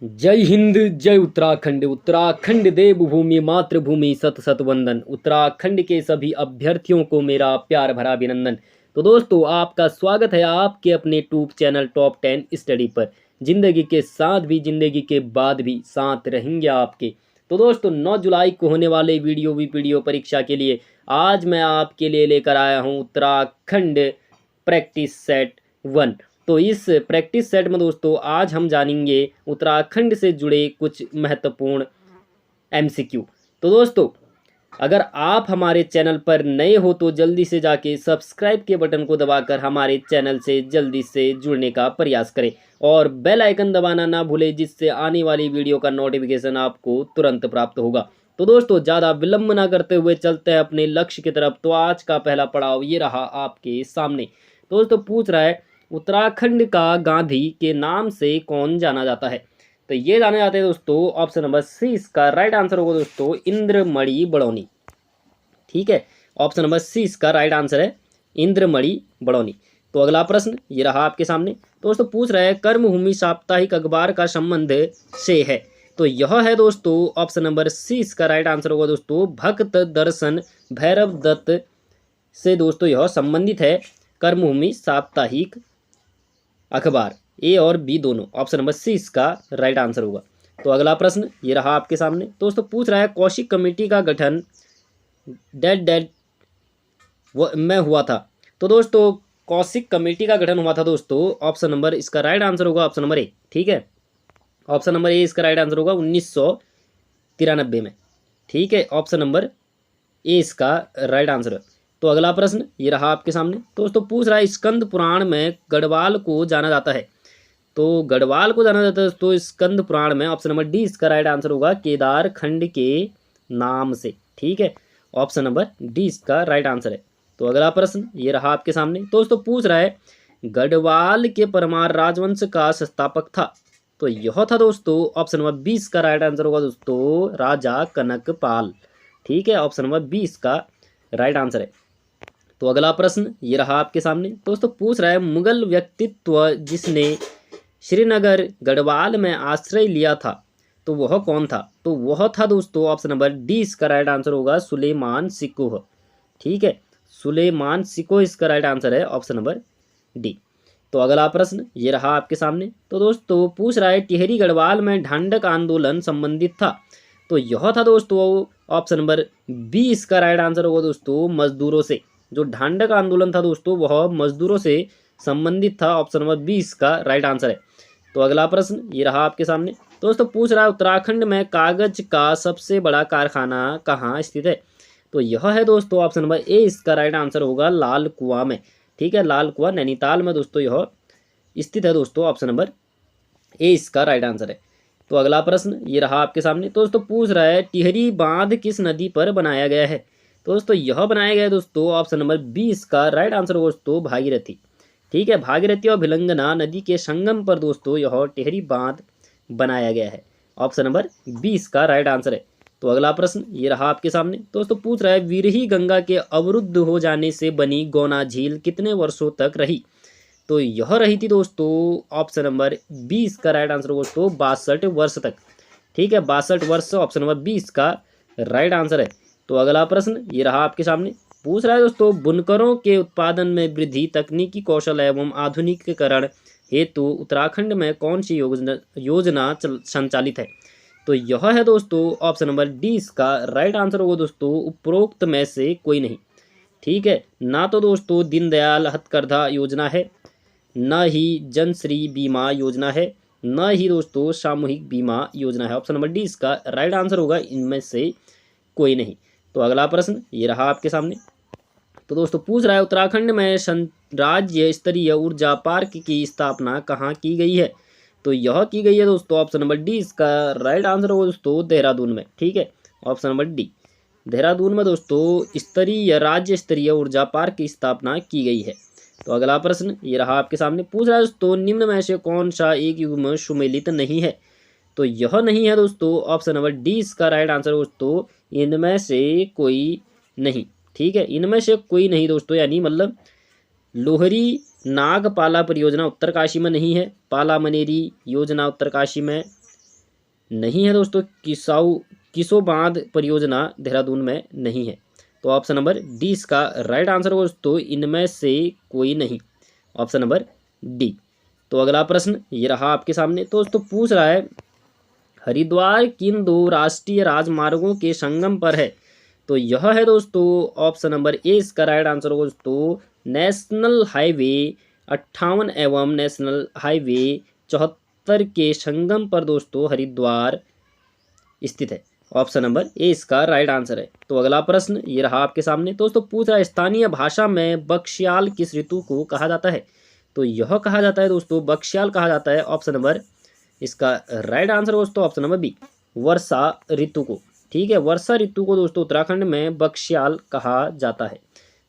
जय हिंद जय उत्तराखंड। उत्तराखंड देवभूमि मातृभूमि सत सत वंदन। उत्तराखंड के सभी अभ्यर्थियों को मेरा प्यार भरा अभिनंदन। तो दोस्तों, आपका स्वागत है आपके अपने ट्यूब चैनल टॉप 10 स्टडी पर। जिंदगी के साथ भी जिंदगी के बाद भी साथ रहेंगे आपके। तो दोस्तों, 9 जुलाई को होने वाले वीडियो परीक्षा के लिए आज मैं आपके लिए लेकर आया हूँ उत्तराखंड प्रैक्टिस सेट 1। तो इस प्रैक्टिस सेट में दोस्तों आज हम जानेंगे उत्तराखंड से जुड़े कुछ महत्वपूर्ण एमसीक्यू। तो दोस्तों, अगर आप हमारे चैनल पर नए हो तो जल्दी से जाके सब्सक्राइब के बटन को दबाकर हमारे चैनल से जल्दी से जुड़ने का प्रयास करें और बेल आइकन दबाना ना भूलें, जिससे आने वाली वीडियो का नोटिफिकेशन आपको तुरंत प्राप्त होगा। तो दोस्तों, ज़्यादा विलंब ना करते हुए चलते हैं अपने लक्ष्य की तरफ। तो आज का पहला पड़ाव ये रहा आपके सामने। दोस्तों, पूछ रहा है उत्तराखंड का गांधी के नाम से कौन जाना जाता है। तो ये जाने जाते हैं दोस्तों, ऑप्शन नंबर सी इसका राइट आंसर होगा दोस्तों, इंद्रमणि बड़ौनी। ठीक है, ऑप्शन नंबर सी इसका राइट आंसर है, इंद्रमणि बड़ौनी। तो अगला प्रश्न ये रहा आपके सामने। तो दोस्तों, पूछ रहा है कर्मभूमि साप्ताहिक अखबार का संबंध से है। तो यह है दोस्तों ऑप्शन नंबर सी इसका राइट आंसर होगा दोस्तों, भक्त दर्शन भैरव दत्त से दोस्तों यह संबंधित है कर्मभूमि साप्ताहिक अखबार। ए और बी दोनों, ऑप्शन नंबर सी इसका राइट आंसर होगा। तो अगला प्रश्न ये रहा आपके सामने। दोस्तों, पूछ रहा है कौशिक कमेटी का गठन डेड डेड में हुआ था। तो दोस्तों, कौशिक कमेटी का गठन हुआ था दोस्तों, ऑप्शन नंबर इसका राइट आंसर होगा ऑप्शन नंबर ए। ठीक है, ऑप्शन नंबर ए इसका राइट आंसर होगा 1993 में। ठीक है, ऑप्शन नंबर ए इसका राइट आंसर है। तो अगला प्रश्न ये रहा आपके सामने। तो दोस्तों, पूछ रहा है स्कंद पुराण में गढ़वाल को जाना जाता है। तो गढ़वाल को जाना जाता है तो स्कंद पुराण में, ऑप्शन नंबर डी इसका राइट आंसर होगा, केदार खंड के नाम से। ठीक है, ऑप्शन नंबर डी इसका राइट आंसर है। तो अगला प्रश्न ये रहा आपके सामने। तो दोस्तों, पूछ रहा है गढ़वाल के परमार राजवंश का संस्थापक था। तो यह था दोस्तों ऑप्शन नंबर 20 का राइट आंसर होगा दोस्तों, राजा कनकपाल। ठीक है, ऑप्शन नंबर 20 का राइट आंसर है। तो अगला प्रश्न ये रहा आपके सामने। दोस्तों, पूछ रहा है मुगल व्यक्तित्व जिसने श्रीनगर गढ़वाल में आश्रय लिया था, तो वह कौन था। तो वह था दोस्तों ऑप्शन नंबर डी इसका राइट आंसर होगा, सुलेमान सिकोह। ठीक है, सुलेमान सिकोह इसका राइट आंसर है, ऑप्शन नंबर डी। तो अगला प्रश्न ये रहा आपके सामने। तो दोस्तों, पूछ रहा है टिहरी गढ़वाल में ढांढक आंदोलन संबंधित था। तो यह था दोस्तों ऑप्शन नंबर बी इसका राइट आंसर होगा दोस्तों, मजदूरों से। जो ढांढक आंदोलन था दोस्तों वह मजदूरों से संबंधित था, ऑप्शन नंबर बी इसका राइट आंसर है। तो अगला प्रश्न ये रहा आपके सामने। दोस्तों, पूछ रहा है उत्तराखंड में कागज का सबसे बड़ा कारखाना कहाँ स्थित है। तो यह है दोस्तों ऑप्शन नंबर ए इसका राइट आंसर होगा, लाल कुआं में। ठीक है, लाल कुआं नैनीताल में दोस्तों यह स्थित है दोस्तों, ऑप्शन नंबर ए इसका राइट आंसर है। तो अगला प्रश्न ये रहा आपके सामने। तो दोस्तों, पूछ रहा है टिहरी बांध किस नदी पर बनाया गया है। तो दोस्तों, यह बनाया गया है दोस्तों, ऑप्शन नंबर बी इसका राइट आंसर होगा दोस्तों, भागीरथी। ठीक है, भागीरथी और भिलंगना नदी के संगम पर दोस्तों यह टिहरी बांध बनाया गया है, ऑप्शन नंबर बी इसका राइट आंसर है। तो अगला प्रश्न ये रहा आपके सामने। दोस्तों, पूछ रहा है विरही गंगा के अवरुद्ध हो जाने से बनी गौना झील कितने वर्षों तक रही। तो यह रही थी दोस्तों ऑप्शन नंबर 20 का राइट आंसर होगा दोस्तों, 62 वर्ष तक। ठीक है, 62 वर्ष, ऑप्शन नंबर 20 का राइट आंसर है। तो अगला प्रश्न ये रहा आपके सामने। पूछ रहा है दोस्तों बुनकरों के उत्पादन में वृद्धि, तकनीकी कौशल एवं आधुनिकीकरण हेतु उत्तराखंड में कौन सी योजना संचालित है। तो यह है दोस्तों ऑप्शन नंबर डी इसका राइट आंसर होगा दोस्तों, उपरोक्त में से कोई नहीं। ठीक है, ना तो दोस्तों दीनदयाल हथकरघा योजना है, न ही जनश्री बीमा योजना है, न ही दोस्तों सामूहिक बीमा योजना है। ऑप्शन नंबर डी इसका राइट आंसर होगा, इनमें से कोई नहीं। तो अगला प्रश्न ये रहा आपके सामने। तो दोस्तों, पूछ रहा है उत्तराखंड में राज्य स्तरीय ऊर्जा पार्क की स्थापना कहाँ की गई है। तो यह की गई है दोस्तों, ऑप्शन नंबर डी इसका राइट आंसर होगा दोस्तों, देहरादून में। ठीक है, ऑप्शन नंबर डी, देहरादून में दोस्तों स्तरीय राज्य स्तरीय ऊर्जा पार्क की स्थापना की गई है। तो अगला प्रश्न ये रहा आपके सामने। पूछ रहा है दोस्तों निम्न में से कौन सा एक युग्म सुमेलित नहीं है। तो यह नहीं है दोस्तों, ऑप्शन नंबर डी इसका राइट आंसर दोस्तों, इनमें से कोई नहीं। ठीक है, इनमें से कोई नहीं दोस्तों, यानी मतलब लोहरी नागपाला परियोजना उत्तरकाशी में नहीं है, पाला मनेरी योजना उत्तरकाशी में नहीं है दोस्तों। किसो बांध परियोजना देहरादून में नहीं है। तो ऑप्शन नंबर डी इसका राइट आंसर होगा दोस्तों, इनमें से कोई नहीं। Option number D. तो अगला प्रश्न ये रहा आपके सामने। तो दोस्तों पूछ रहा है हरिद्वार किन दो राष्ट्रीय राजमार्गों के संगम पर है। तो यह है दोस्तों ऑप्शन नंबर ए इसका राइट आंसर होगा दोस्तों, नेशनल हाईवे 58 एवं नेशनल हाईवे 74 के संगम पर दोस्तों हरिद्वार स्थित है। ऑप्शन नंबर ए इसका राइट आंसर है। तो अगला प्रश्न ये रहा आपके सामने। दोस्तों पूछ रहा है स्थानीय भाषा में बख्शियाल किस ऋतु को कहा जाता है। तो यह कहा जाता है दोस्तों, बख्शियाल कहा जाता है ऑप्शन नंबर इसका राइट आंसर दोस्तों ऑप्शन नंबर बी, वर्षा ऋतु को। ठीक है, वर्षा ऋतु को दोस्तों उत्तराखंड में बख्शियाल कहा जाता है।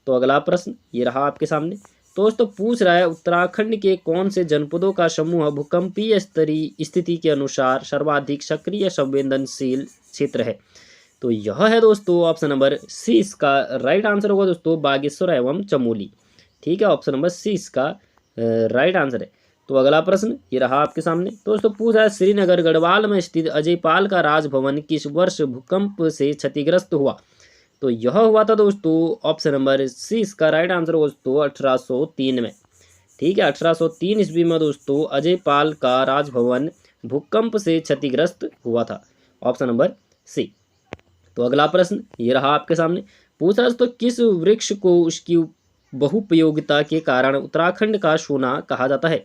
तो अगला प्रश्न ये रहा आपके सामने। दोस्तों पूछ रहा है उत्तराखंड के कौन से जनपदों का समूह भूकंपीय स्तरीय स्थिति के अनुसार सर्वाधिक सक्रिय संवेदनशील क्षेत्र है। तो यह है दोस्तों ऑप्शन नंबर सी इसका राइट आंसर होगा दोस्तों, बागेश्वर एवं चमोली। ठीक है, ऑप्शन नंबर सी इसका राइट आंसर है। तो अगला प्रश्न ये रहा आपके सामने। दोस्तों पूछ रहा है श्रीनगर गढ़वाल में स्थित अजयपाल का राजभवन किस वर्ष भूकंप से क्षतिग्रस्त हुआ। तो यह हुआ था दोस्तों ऑप्शन नंबर सी इसका राइट आंसर होगा दोस्तों 1803 में। ठीक है, 1803 ईस्वी में दोस्तों अजयपाल का राजभवन भूकंप से क्षतिग्रस्त हुआ था। Option number C. तो अगला प्रश्न ये रहा आपके सामने। पूछा दोस्तों किस वृक्ष को उसकी बहुपयोगिता के कारण उत्तराखंड का सोना कहा जाता है।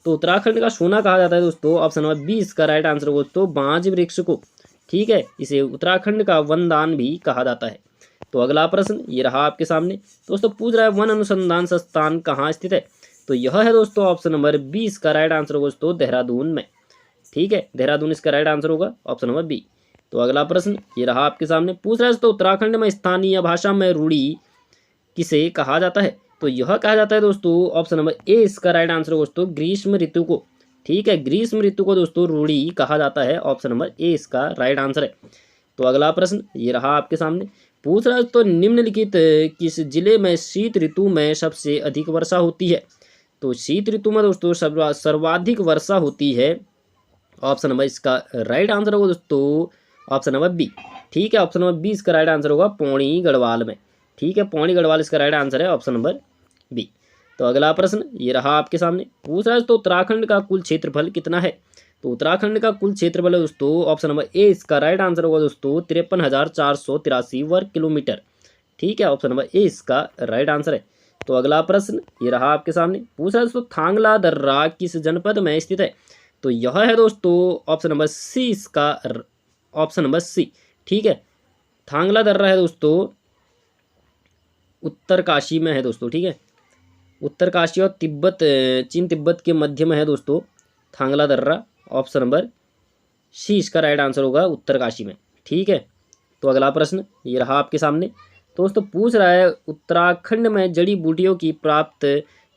तो उत्तराखंड का सोना कहा जाता है दोस्तों ऑप्शन नंबर बी इसका राइट आंसर होगा दोस्तों, बांज वृक्ष को। ठीक है, इसे उत्तराखंड का वनदान भी कहा जाता है। तो अगला प्रश्न ये रहा आपके सामने। दोस्तों पूछ रहा है वन अनुसंधान संस्थान कहाँ स्थित है। तो यह है दोस्तों ऑप्शन नंबर बी इसका राइट आंसर होगा दोस्तों, देहरादून में। ठीक है, देहरादून इसका राइट आंसर होगा ऑप्शन नंबर बी। तो अगला प्रश्न ये रहा आपके सामने। पूछ रहा है दोस्तों उत्तराखंड में स्थानीय भाषा में रूढ़ी किसे कहा जाता है। तो यह कहा जाता है दोस्तों ऑप्शन नंबर ए इसका राइट आंसर होगा दोस्तों, ग्रीष्म ऋतु को। ठीक है, ग्रीष्म ऋतु को दोस्तों रूढ़ी कहा जाता है। ऑप्शन नंबर ए इसका राइट आंसर है। तो अगला प्रश्न ये रहा आपके सामने। पूछ रहा है तो निम्नलिखित किस जिले में शीत ऋतु में सबसे अधिक वर्षा होती है। तो शीत ऋतु में दोस्तों सर्वाधिक वर्षा होती है। ऑप्शन नंबर इसका राइट आंसर होगा दोस्तों ऑप्शन नंबर बी। ठीक है, ऑप्शन नंबर बी इसका राइट आंसर होगा पौड़ी गढ़वाल में। ठीक है, पौड़ी गढ़वाल इसका राइट आंसर है ऑप्शन नंबर बी। तो अगला प्रश्न ये रहा आपके सामने। पूछ रहा है तो उत्तराखंड का कुल क्षेत्रफल कितना है। तो उत्तराखंड का कुल क्षेत्रफल है दोस्तों ऑप्शन नंबर ए इसका राइट आंसर होगा दोस्तों 53,483 वर्ग किलोमीटर। ठीक है, ऑप्शन नंबर ए इसका राइट आंसर है। तो अगला प्रश्न ये रहा आपके सामने। पूछ रहा है दोस्तों थांगला दर्रा किस जनपद में स्थित है। तो यह है दोस्तों ऑप्शन नंबर सी इसका ऑप्शन नंबर सी। ठीक है, थांगला दर्रा है दोस्तों उत्तरकाशी में है दोस्तों। ठीक है, उत्तरकाशी और तिब्बत चीन तिब्बत के मध्य में है दोस्तों थांगला दर्रा। ऑप्शन नंबर सी इसका राइट आंसर होगा, उत्तरकाशी में। ठीक है, तो अगला प्रश्न ये रहा आपके सामने। दोस्तों पूछ रहा है उत्तराखंड में जड़ी बूटियों की प्राप्त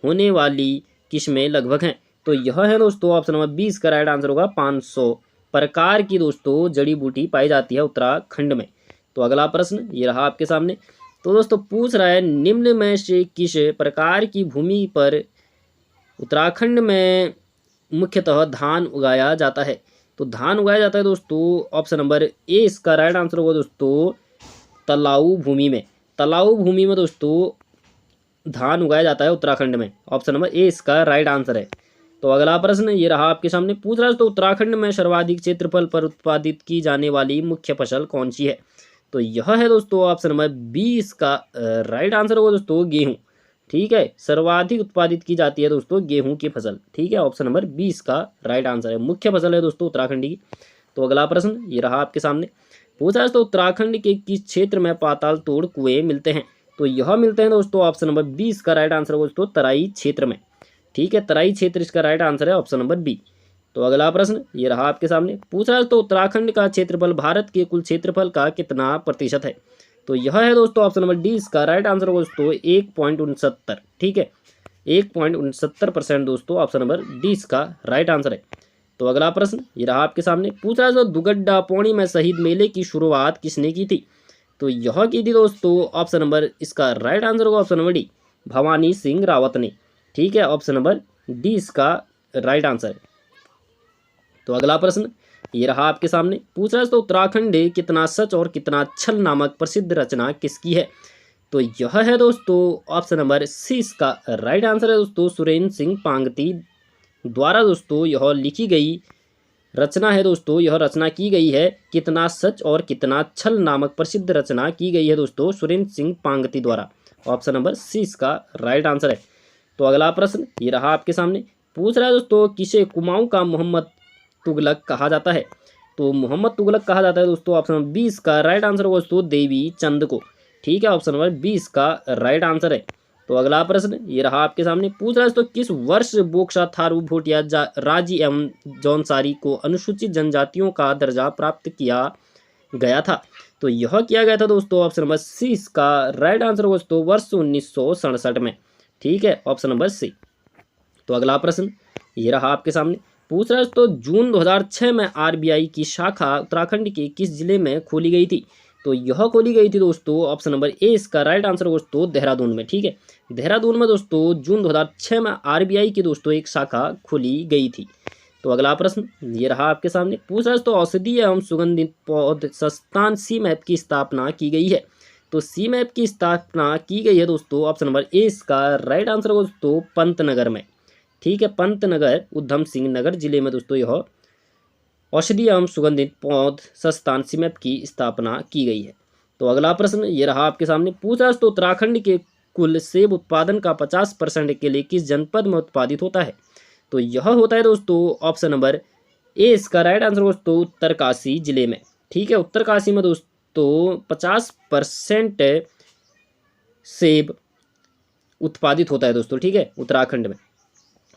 होने वाली किस्में लगभग हैं। तो यह है दोस्तों ऑप्शन नंबर बी इसका राइट आंसर होगा 500 प्रकार की दोस्तों जड़ी बूटी पाई जाती है उत्तराखंड में। तो अगला प्रश्न ये रहा आपके सामने। तो दोस्तों पूछ रहा है निम्न में से किस प्रकार की भूमि पर उत्तराखंड में मुख्यतः धान उगाया जाता है। तो धान उगाया जाता है दोस्तों ऑप्शन नंबर ए इसका राइट आंसर होगा दोस्तों तलाऊ भूमि में। तलाऊ भूमि में दोस्तों धान उगाया जाता है उत्तराखंड में। ऑप्शन नंबर ए इसका राइट आंसर है। तो अगला प्रश्न ये रहा आपके सामने। पूछ रहा है तो उत्तराखंड में सर्वाधिक क्षेत्रफल पर उत्पादित की जाने वाली मुख्य फसल कौन सी है। तो यह है दोस्तों ऑप्शन नंबर बी इसका राइट आंसर होगा दोस्तों गेहूं। ठीक है, सर्वाधिक उत्पादित की जाती है दोस्तों गेहूं की फसल। ठीक है, ऑप्शन नंबर बी इसका राइट आंसर है, मुख्य फसल है दोस्तों उत्तराखंड की। तो अगला प्रश्न ये रहा आपके सामने। पूछा है तो उत्तराखंड के किस क्षेत्र में पाताल तोड़ कुएं मिलते हैं। तो यह मिलते हैं दोस्तों ऑप्शन नंबर बी इसका राइट आंसर होगा दोस्तों तराई क्षेत्र में। ठीक है, तराई क्षेत्र इसका राइट आंसर है ऑप्शन नंबर बी। तो अगला प्रश्न ये रहा आपके सामने। पूछ रहा है तो उत्तराखंड का क्षेत्रफल भारत के कुल क्षेत्रफल का कितना प्रतिशत है। तो यह है दोस्तों ऑप्शन नंबर डी इसका राइट आंसर होगा दोस्तों 1.69। ठीक है, 1.69% दोस्तों ऑप्शन नंबर डी इसका राइट आंसर है। तो अगला प्रश्न ये रहा आपके सामने। पूछ रहा है तो दुगड्डा पौड़ी में शहीद मेले की शुरुआत किसने की थी। तो यह की थी दोस्तों ऑप्शन नंबर इसका राइट आंसर होगा option number D Bhavani Singh Rawat ने। ठीक है, ऑप्शन नंबर डी इसका राइट आंसर है। तो अगला प्रश्न ये रहा आपके सामने। पूछ रहा है दोस्तों उत्तराखंड कितना सच और कितना छल नामक प्रसिद्ध रचना किसकी है? तो यह है दोस्तों ऑप्शन नंबर सी इसका राइट आंसर है दोस्तों, सुरेंद्र सिंह पांगती द्वारा दोस्तों यह लिखी गई रचना है दोस्तों। यह रचना की गई है कितना सच और कितना छल नामक प्रसिद्ध रचना की गई है दोस्तों सुरेंद्र सिंह पांगती द्वारा। ऑप्शन नंबर सी इसका राइट आंसर है। तो अगला प्रश्न ये रहा आपके सामने। पूछ रहा है दोस्तों किसे कुमाऊं का मोहम्मद तुगलक कहा जाता है? तो मोहम्मद तुगलक कहा जाता है दोस्तों ऑप्शन नंबर 20 का राइट आंसर है दोस्तों देवी चंद को। ठीक है, ऑप्शन नंबर 20 का राइट आंसर है। तो अगला प्रश्न ये रहा आपके सामने। पूछ रहा है दोस्तों किस वर्ष बोक्सा थारू भोटिया राजी एवं जौनसारी को अनुसूचित जनजातियों का दर्जा प्राप्त किया गया था? तो यह किया गया था दोस्तों ऑप्शन नंबर सी इसका राइट आंसर दोस्तों वर्ष 1967 में। ठीक है, ऑप्शन नंबर सी। तो अगला प्रश्न ये रहा आपके सामने। पूछ रहा है तो जून 2006 में आरबीआई की शाखा उत्तराखंड के किस जिले में खोली गई थी? तो यह खोली गई थी दोस्तों ऑप्शन नंबर ए इसका राइट आंसर दोस्तों देहरादून में। ठीक है, देहरादून में दोस्तों जून 2006 में आरबीआई की दोस्तों एक शाखा खोली गई थी। तो अगला प्रश्न ये रहा आपके सामने। पूछ रहा है तो औषधीय एवं सुगंधित पौध संस्थान सी मैप की स्थापना की गई है? तो सी मैप की स्थापना की गई है दोस्तों ऑप्शन नंबर ए इसका राइट आंसर दोस्तों पंतनगर में। ठीक है, पंतनगर उधम सिंह नगर जिले में दोस्तों यह औषधीय एवं सुगंधित पौध संस्थान सीमैप की स्थापना की गई है। तो अगला प्रश्न ये रहा आपके सामने। पूछा है तो उत्तराखंड के कुल सेब उत्पादन का 50% केले किस जनपद में उत्पादित होता है? तो यह होता है दोस्तों ऑप्शन नंबर ए इसका राइट आंसर दोस्तों उत्तरकाशी जिले में। ठीक है, उत्तरकाशी में दोस्तों 50% सेब उत्पादित होता है दोस्तों। ठीक है, उत्तराखंड में।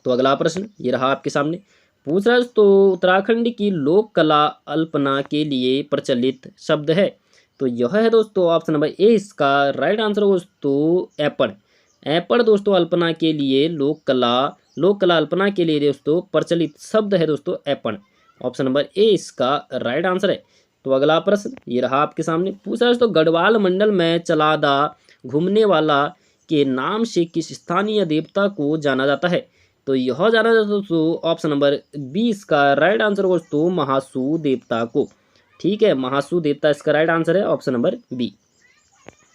तो अगला प्रश्न ये रहा आपके सामने। पूछ रहा है तो उत्तराखंड की लोक कला अल्पना के लिए प्रचलित शब्द है? तो यह है दोस्तों ऑप्शन नंबर ए इसका राइट आंसर दोस्तों एपण। एपण दोस्तों अल्पना के लिए लोक कला अल्पना के लिए दोस्तों प्रचलित शब्द है दोस्तों एपण। ऑप्शन नंबर ए इसका राइट आंसर है। तो अगला प्रश्न ये रहा आपके सामने। पूछा है तो गढ़वाल मंडल में चलादा घूमने वाला के नाम से किस स्थानीय देवता को जाना जाता है? तो यह जाना जाता है दोस्तों ऑप्शन नंबर 20 का राइट आंसर दोस्तों महासू देवता को। ठीक है, महासू देवता इसका राइट आंसर है ऑप्शन नंबर बी।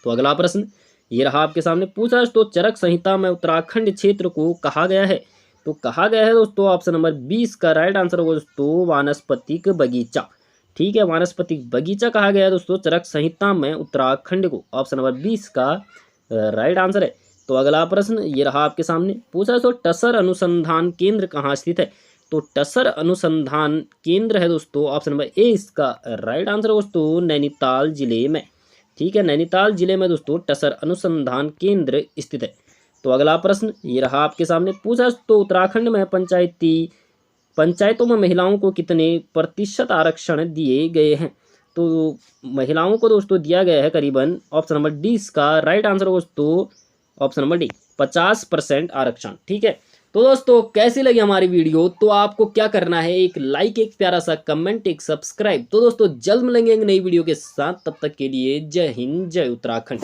तो अगला प्रश्न ये रहा आपके सामने। पूछा तो चरक संहिता में उत्तराखंड क्षेत्र को कहा गया है? तो कहा गया है दोस्तों ऑप्शन नंबर 20 का राइट आंसर दोस्तों वानस्पतिक बगीचा। ठीक है, वानस्पतिक बगीचा कहा गया है दोस्तों चरक संहिता में उत्तराखंड को। ऑप्शन नंबर 20 का राइट आंसर है। तो अगला प्रश्न ये रहा आपके सामने। पूछा तो टसर अनुसंधान केंद्र कहाँ स्थित है? तो टसर अनुसंधान केंद्र है दोस्तों ऑप्शन नंबर ए इसका राइट आंसर दोस्तों नैनीताल जिले में। ठीक है, नैनीताल जिले में दोस्तों टसर अनुसंधान केंद्र स्थित है। तो अगला प्रश्न ये रहा आपके सामने। पूछा तो उत्तराखंड में पंचायतों में महिलाओं को कितने प्रतिशत आरक्षण दिए गए हैं? तो महिलाओं को दोस्तों दिया गया है करीबन ऑप्शन नंबर डी इसका राइट आंसर दोस्तों ऑप्शन नंबर डी 50% आरक्षण। ठीक है, तो दोस्तों कैसी लगी हमारी वीडियो? तो आपको क्या करना है, एक लाइक, एक प्यारा सा कमेंट, एक सब्सक्राइब। तो दोस्तों जल्द मिलेंगे एक नई वीडियो के साथ, तब तक के लिए जय हिंद, जय उत्तराखंड।